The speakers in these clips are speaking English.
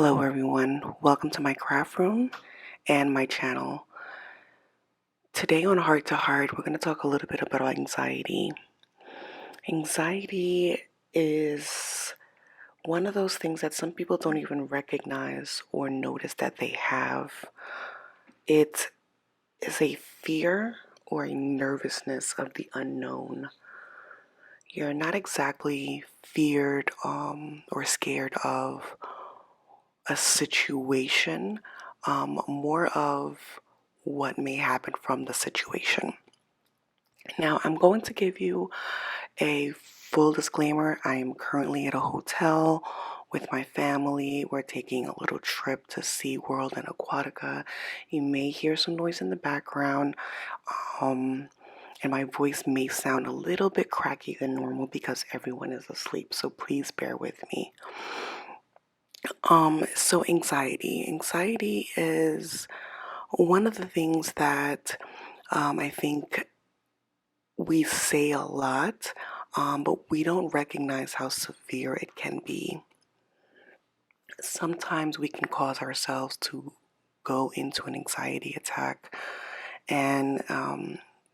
Hello everyone, welcome to my craft room and my channel. Today on Heart to Heart, we're going to talk a little bit about anxiety. Anxiety is one of those things that some people don't even recognize or notice that they have. It is a fear or a nervousness of the unknown. You're not exactly feared or scared of a situation, more of what may happen from the situation. Now, I'm going to give you a full disclaimer. I am currently at a hotel with my family. We're taking a little trip to SeaWorld and Aquatica. You may hear some noise in the background, and my voice may sound a little bit cracky than normal because everyone is asleep, so please bear with me. So anxiety. Anxiety is one of the things that I think we say a lot, but we don't recognize how severe it can be. Sometimes we can cause ourselves to go into an anxiety attack, and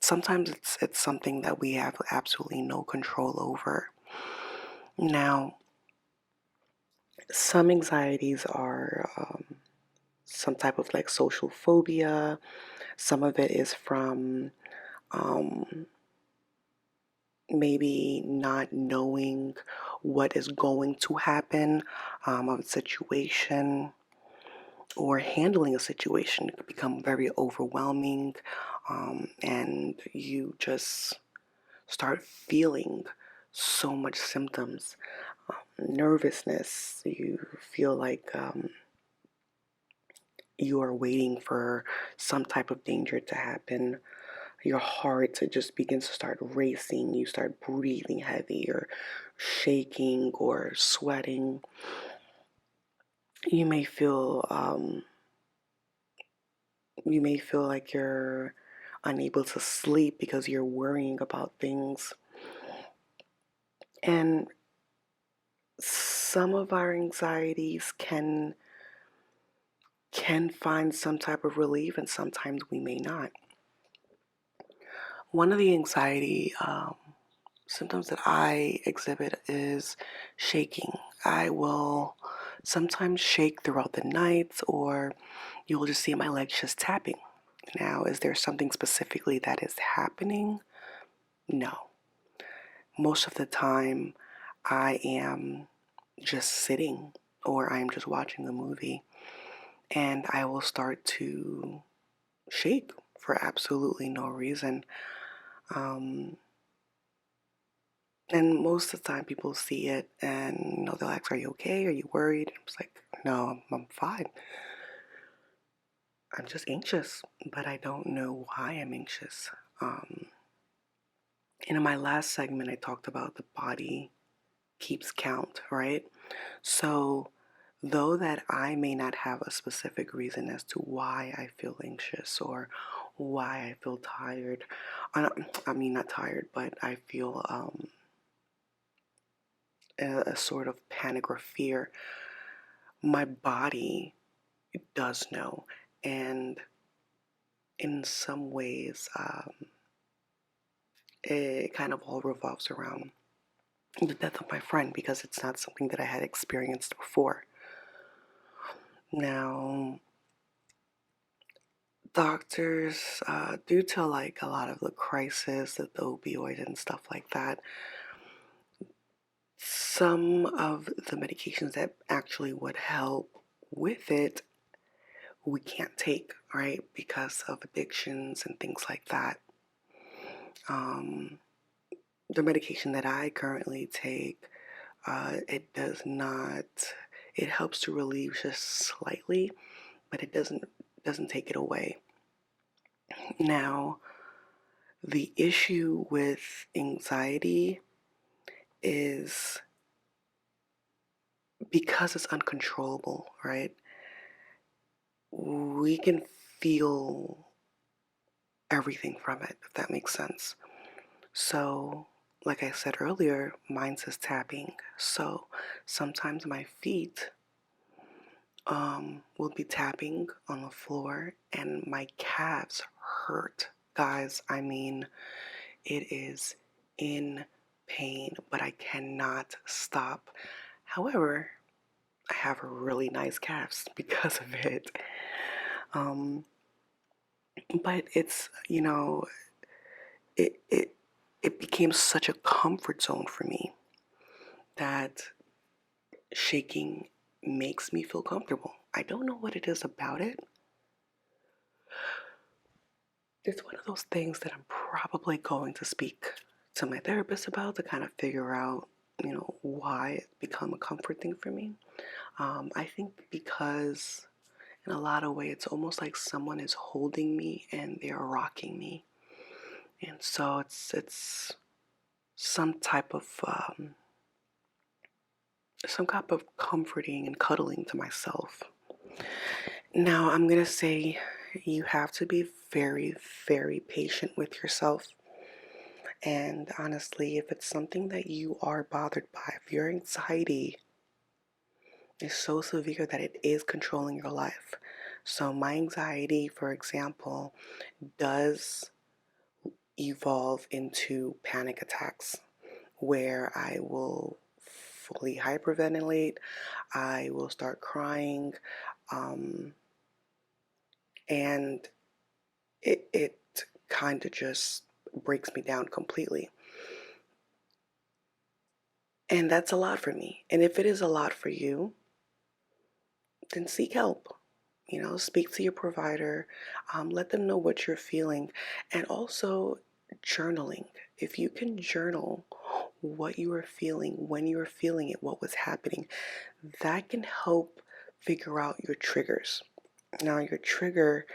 sometimes it's something that we have absolutely no control over. Now, some anxieties are some type of like social phobia. Some of it is from um, maybe not knowing what is going to happen, of a situation, or handling a situation. It could become very overwhelming, and you just start feeling so much symptoms. Nervousness, you feel like you are waiting for some type of danger to happen. Your heart just begins to start racing. You start breathing heavy or shaking or sweating. You may feel like you're unable to sleep because you're worrying about things. And some of our anxieties can find some type of relief, and sometimes we may not. One of the anxiety symptoms that I exhibit is shaking. I will sometimes shake throughout the night, or you will just see my legs just tapping. Now, is there something specifically that is happening? No. Most of the time, I am just sitting or I am just watching a movie, and I will start to shake for absolutely no reason. Um, And most of the time, people see it and they'll ask, "Are you okay? Are you worried?" I'm just like, "No, I'm fine. I'm just anxious, but I don't know why I'm anxious." Um, and in my last segment, I talked about the body keeps count, right? So, though that I may not have a specific reason as to why I feel anxious or why I feel tired, I mean, not tired, but I feel a sort of panic or fear, my body does know. And in some ways, it kind of all revolves around the death of my friend because it's not something that I had experienced before. Now, doctors, due to like a lot of the crisis, the opioid and stuff like that, some of the medications that actually would help with it we can't take, right? Because of addictions and things like that. Um, the medication that I currently take, it does not, it helps to relieve just slightly, but it doesn't take it away. Now, the issue with anxiety is because it's uncontrollable, right? We can feel everything from it, if that makes sense. So, like I said earlier, mine says tapping. So sometimes my feet will be tapping on the floor and my calves hurt. Guys, I mean, it is in pain, but I cannot stop. However, I have really nice calves because of it. Um, but it's, it, it, it became such a comfort zone for me that shaking makes me feel comfortable. I don't know what it is about it. It's one of those things that I'm probably going to speak to my therapist about to kind of figure out, why it's become a comfort thing for me. I think because in a lot of ways it's almost like someone is holding me and they're rocking me, and so it's some type of comforting and cuddling to myself. Now I'm gonna say you have to be very, very patient with yourself. And honestly, if it's something that you are bothered by, if your anxiety is so severe that it is controlling your life. So, my anxiety, for example, does evolve into panic attacks where I will fully hyperventilate, I will start crying, um, and it kind of just breaks me down completely. And that's a lot for me. And if it is a lot for you, then seek help. Speak to your provider, let them know what you're feeling, and also journaling. If you can journal what you were feeling, when you were feeling it, what was happening, that can help figure out your triggers. Now, your trigger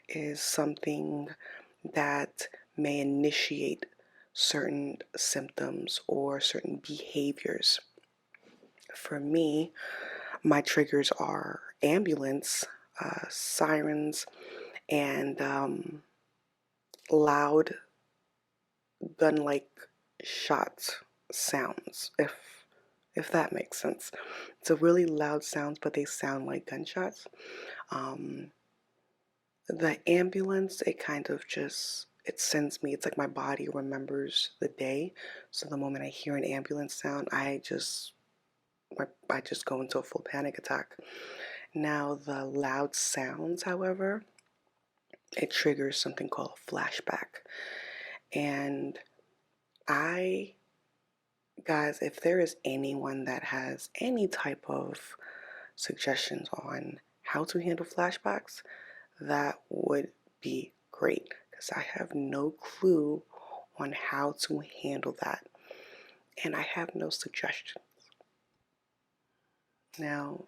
is something that may initiate certain symptoms or certain behaviors. For me, my triggers are ambulance, sirens, and loud gun-like shot sounds. If that makes sense, it's a really loud sounds, but they sound like gunshots. Um, the ambulance, it kind of just it sends me. It's like my body remembers the day. So the moment I hear an ambulance sound, I just go into a full panic attack. Now, the loud sounds, however, it triggers something called a flashback. And I, guys, if there is anyone that has any type of suggestions on how to handle flashbacks, that would be great because I have no clue on how to handle that. And I have no suggestions. Now,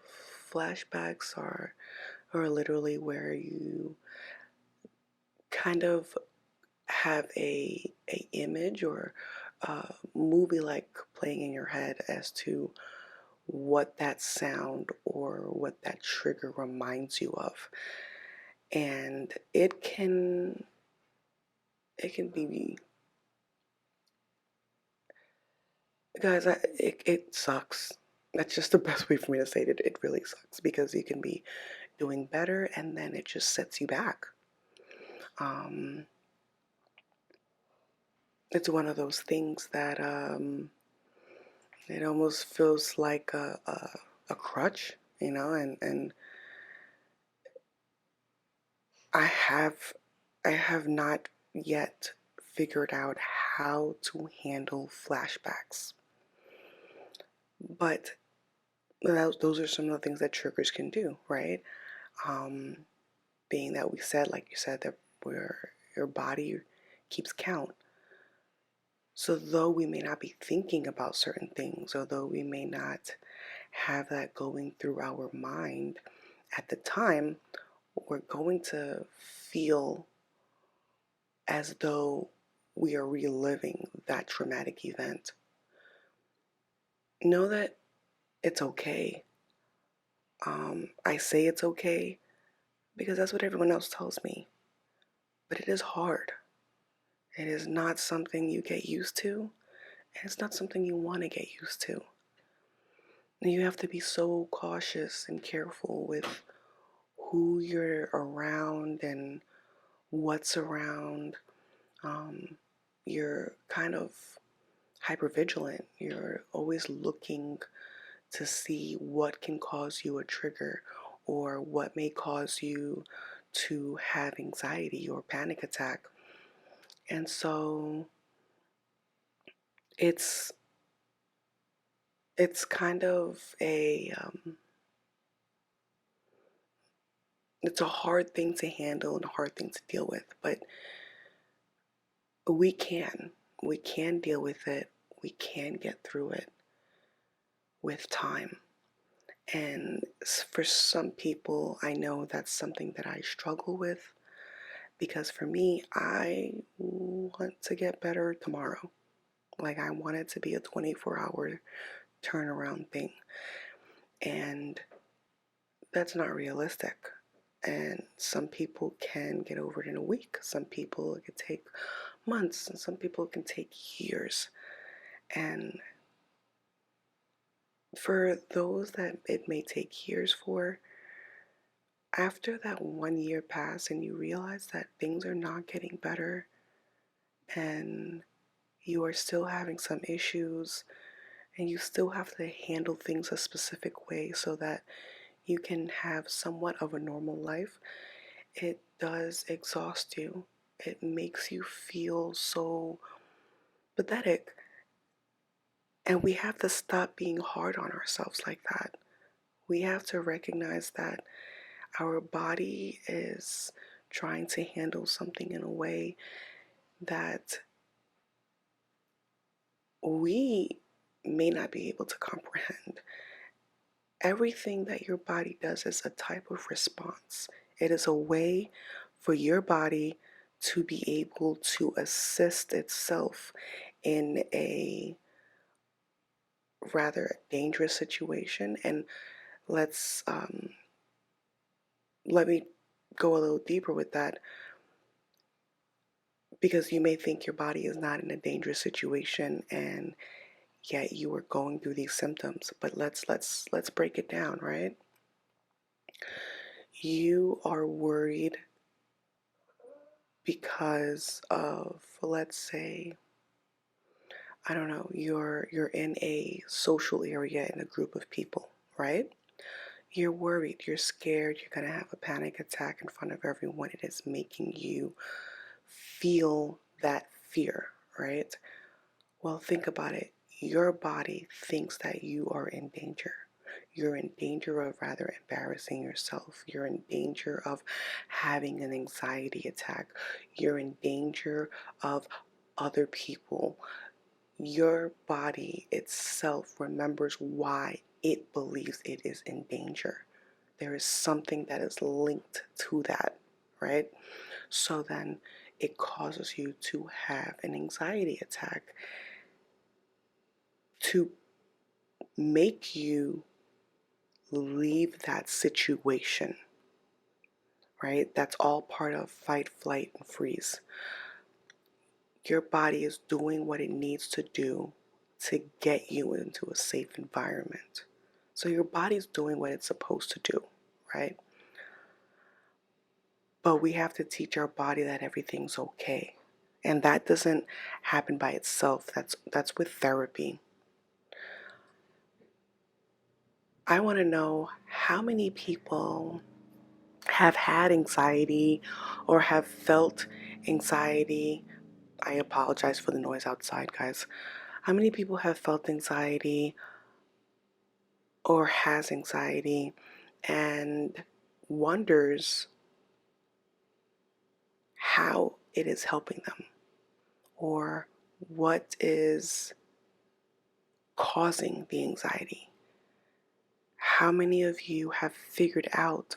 flashbacks are literally where you kind of have a image or a movie like playing in your head as to what that sound or what that trigger reminds you of. And it can be, guys, it sucks. That's just the best way for me to say it. It really sucks because you can be doing better and then it just sets you back. It's one of those things that it almost feels like a crutch, and I have not yet figured out how to handle flashbacks. But those are some of the things that triggers can do, right? Um, Being that we said, like you said, that where your body keeps count. So though we may not be thinking about certain things, although we may not have that going through our mind at the time, we're going to feel as though we are reliving that traumatic event. Know that it's okay. I say it's okay because that's what everyone else tells me. But it is hard. It is not something you get used to, and it's not something you want to get used to. You have to be so cautious and careful with who you're around and what's around. You're kind of hypervigilant. You're always looking to see what can cause you a trigger or what may cause you to have anxiety or panic attack. And so it's it's kind of it's a hard thing to handle and a hard thing to deal with, but we can. We can deal with it. We can get through it with time. And for some people, I know that's something that I struggle with because for me, I want to get better tomorrow. Like, I want it to be a 24-hour turnaround thing. And that's not realistic. And some people can get over it in a week. Some people it could take months, and some people it can take years. And for those that it may take years for, after that 1 year pass and you realize that things are not getting better and you are still having some issues and you still have to handle things a specific way so that you can have somewhat of a normal life, it does exhaust you. It makes you feel so pathetic. And we have to stop being hard on ourselves like that. We have to recognize that our body is trying to handle something in a way that we may not be able to comprehend. Everything that your body does is a type of response. It is a way for your body to be able to assist itself in a rather dangerous situation. And let's let me go a little deeper with that, because you may think your body is not in a dangerous situation and yet you are going through these symptoms. But let's break it down, right? You are worried because of, let's say, I don't know, you're in a social area in a group of people, right? You're worried, you're scared, you're going to have a panic attack in front of everyone. It is making you feel that fear, right? Well, think about it. Your body thinks that you are in danger. You're in danger of rather embarrassing yourself. You're in danger of having an anxiety attack. You're in danger of other people. Your body itself remembers why it believes it is in danger. There is something that is linked to that, right? So then it causes you to have an anxiety attack to make you leave that situation, right? That's all part of fight, flight, and freeze. Your body is doing what it needs to do to get you into a safe environment. So your body's doing what it's supposed to do, right? But we have to teach our body that everything's okay. And that doesn't happen by itself. That's with therapy. I want to know how many people have had anxiety or have felt anxiety. I apologize for the noise outside, guys. How many people have felt anxiety or has anxiety and wonders how it is helping them or what is causing the anxiety? How many of you have figured out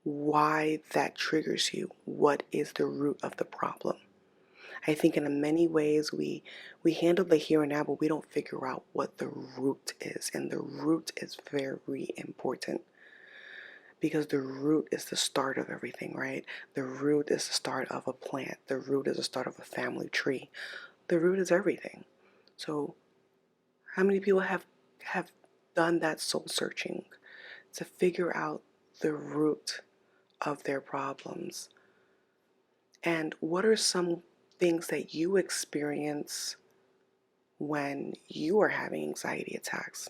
why that triggers you? What is the root of the problem? I think in many ways we handle the here and now, but we don't figure out what the root is. And the root is very important because the root is the start of everything, right? The root is the start of a plant. The root is the start of a family tree. The root is everything. So how many people have done that soul searching to figure out the root of their problems? And what are some things that you experience when you are having anxiety attacks?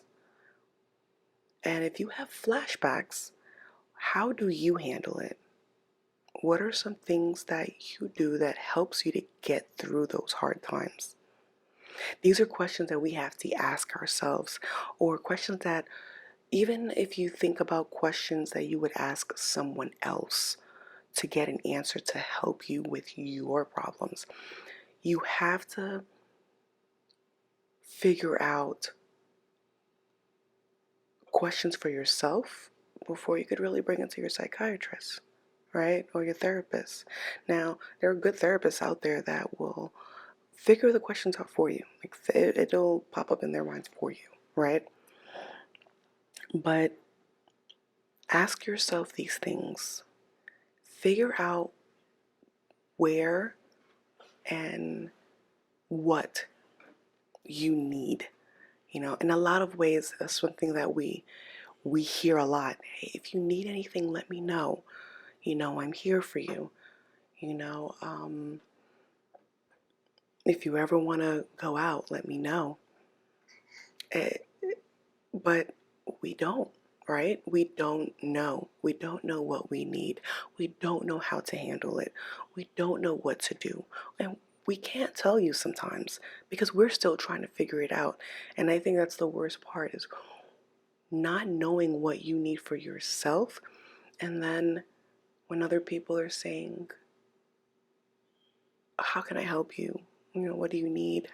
And if you have flashbacks, how do you handle it? What are some things that you do that helps you to get through those hard times? These are questions that we have to ask ourselves, or questions that, even if you think about questions that you would ask someone else to get an answer to help you with your problems, you have to figure out questions for yourself before you could really bring it to your psychiatrist, right? Or your therapist. Now, there are good therapists out there that will figure the questions out for you. Like it'll pop up in their minds for you, right? But ask yourself these things. Figure out where and what you need. In a lot of ways, that's one thing that we hear a lot. Hey, if you need anything, let me know. I'm here for you. You know, um, if you ever want to go out, let me know. Eh, but we don't, right? We don't know. We don't know what we need. We don't know how to handle it. We don't know what to do. And we can't tell you sometimes because we're still trying to figure it out. And I think that's the worst part, is not knowing what you need for yourself. And then when other people are saying, how can I help you? What do you need?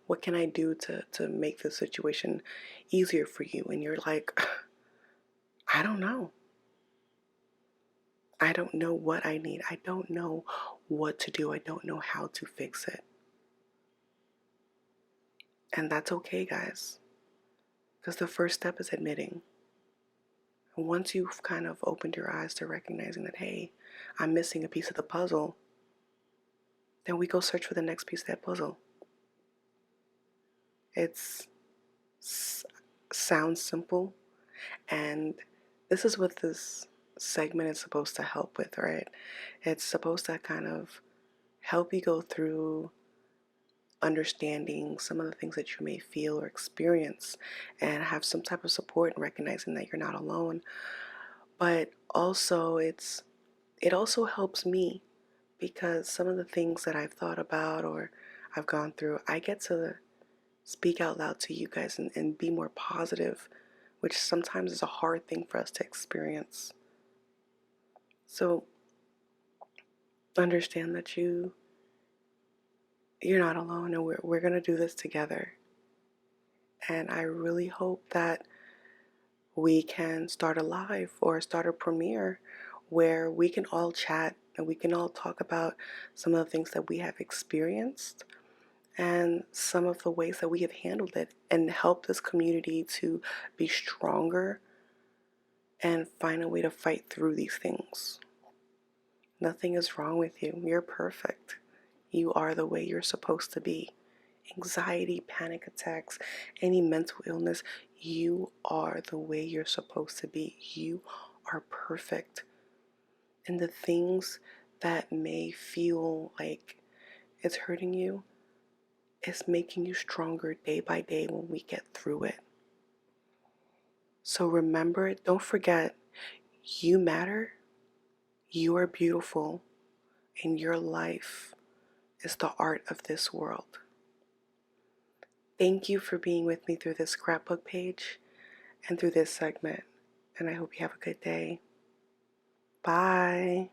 What can I do to make the situation easier for you? And you're like, I don't know. I don't know what I need. I don't know what to do. I don't know how to fix it. And that's okay, guys. Because the first step is admitting. And once you've kind of opened your eyes to recognizing that, hey, I'm missing a piece of the puzzle, then we go search for the next piece of that puzzle. It's sounds simple, and this is what this segment is supposed to help with, right? It's supposed to kind of help you go through understanding some of the things that you may feel or experience and have some type of support and recognizing that you're not alone. But also it also helps me, because some of the things that I've thought about or I've gone through, I get to speak out loud to you guys and be more positive, which sometimes is a hard thing for us to experience. So understand that you're not alone, and we're gonna do this together. And I really hope that we can start a live or start a premiere where we can all chat and we can all talk about some of the things that we have experienced and some of the ways that we have handled it, and help this community to be stronger and find a way to fight through these things. Nothing is wrong with you. You're perfect. You are the way you're supposed to be. Anxiety, panic attacks, any mental illness, you are the way you're supposed to be. You are perfect. And the things that may feel like it's hurting you, it's making you stronger day by day when we get through it. So remember, don't forget, you matter, you are beautiful, and your life is the art of this world. Thank you for being with me through this scrapbook page and through this segment, and I hope you have a good day. Bye.